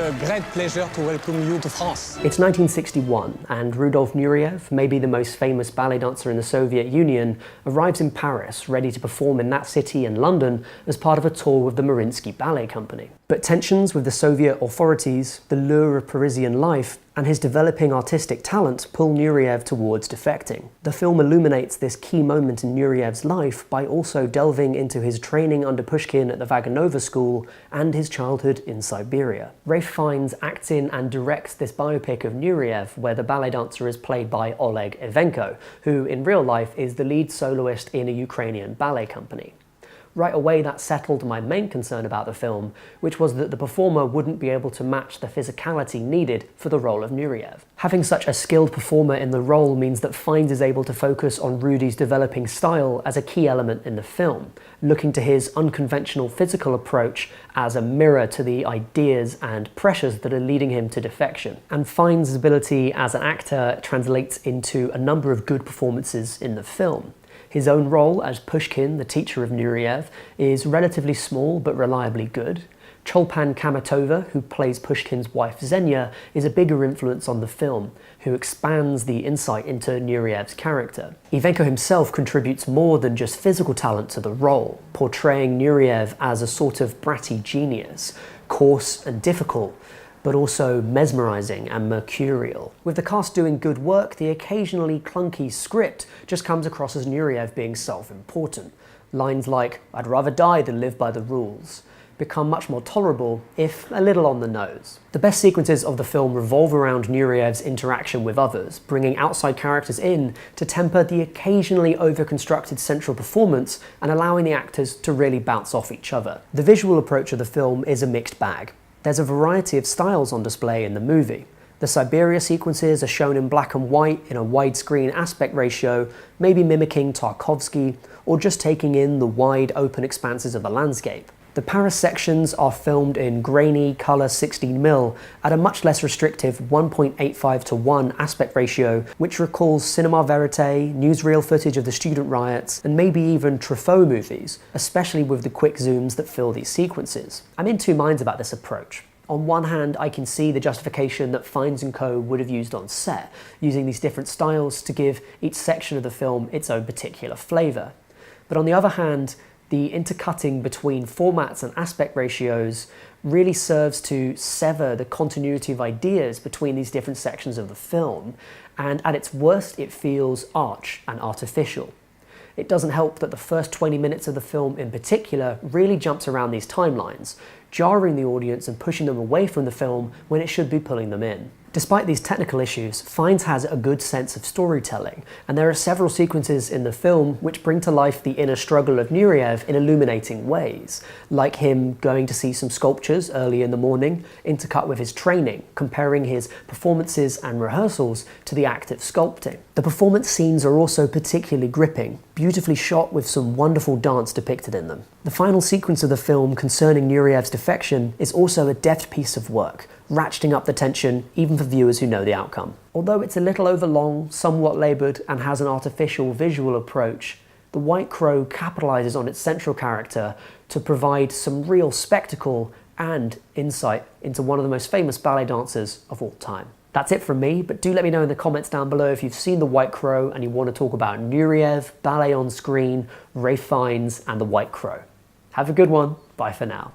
a great pleasure to welcome you to France. It's 1961, and Rudolf Nureyev, maybe the most famous ballet dancer in the Soviet Union, arrives in Paris, ready to perform in that city and London as part of a tour with the Mariinsky Ballet Company. But tensions with the Soviet authorities, the lure of Parisian life, and his developing artistic talent pull Nureyev towards defecting. The film illuminates this key moment in Nureyev's life by also delving into his training under Pushkin at the Vaganova School and his childhood in Siberia. Ralph Fiennes acts in and directs this biopic of Nureyev, where the ballet dancer is played by Oleg Ivenko, who in real life is the lead soloist in a Ukrainian ballet company. Right away, that settled my main concern about the film, which was that the performer wouldn't be able to match the physicality needed for the role of Nureyev. Having such a skilled performer in the role means that Fiennes is able to focus on Rudy's developing style as a key element in the film, looking to his unconventional physical approach as a mirror to the ideas and pressures that are leading him to defection. And Fiennes' ability as an actor translates into a number of good performances in the film. His own role as Pushkin, the teacher of Nureyev, is relatively small but reliably good. Chulpan Khamatova, who plays Pushkin's wife Xenia, is a bigger influence on the film, who expands the insight into Nureyev's character. Ivenko himself contributes more than just physical talent to the role, portraying Nureyev as a sort of bratty genius, coarse and difficult, but also mesmerizing and mercurial. With the cast doing good work, the occasionally clunky script just comes across as Nureyev being self-important. Lines like, "I'd rather die than live by the rules," become much more tolerable, if a little on the nose. The best sequences of the film revolve around Nureyev's interaction with others, bringing outside characters in to temper the occasionally over-constructed central performance and allowing the actors to really bounce off each other. The visual approach of the film is a mixed bag. There's a variety of styles on display in the movie. The Siberia sequences are shown in black and white in a widescreen aspect ratio, maybe mimicking Tarkovsky, or just taking in the wide open expanses of the landscape. The Paris sections are filmed in grainy colour 16mm at a much less restrictive 1.85:1 aspect ratio, which recalls cinema verite, newsreel footage of the student riots, and maybe even Truffaut movies, especially with the quick zooms that fill these sequences. I'm in two minds about this approach. On one hand, I can see the justification that Fiennes and co. would have used on set, using these different styles to give each section of the film its own particular flavour. But on the other hand, the intercutting between formats and aspect ratios really serves to sever the continuity of ideas between these different sections of the film, and at its worst it feels arch and artificial. It doesn't help that the first 20 minutes of the film in particular really jumps around these timelines, jarring the audience and pushing them away from the film when it should be pulling them in. Despite these technical issues, Fiennes has a good sense of storytelling, and there are several sequences in the film which bring to life the inner struggle of Nureyev in illuminating ways, like him going to see some sculptures early in the morning, intercut with his training, comparing his performances and rehearsals to the act of sculpting. The performance scenes are also particularly gripping, beautifully shot with some wonderful dance depicted in them. The final sequence of the film concerning Nureyev's defection is also a deft piece of work, ratcheting up the tension even for viewers who know the outcome. Although it's a little overlong, somewhat laboured, and has an artificial visual approach, The White Crow capitalises on its central character to provide some real spectacle and insight into one of the most famous ballet dancers of all time. That's it from me, but do let me know in the comments down below if you've seen The White Crow and you want to talk about Nureyev, ballet on screen, Ralph Fiennes, and The White Crow. Have a good one. Bye for now.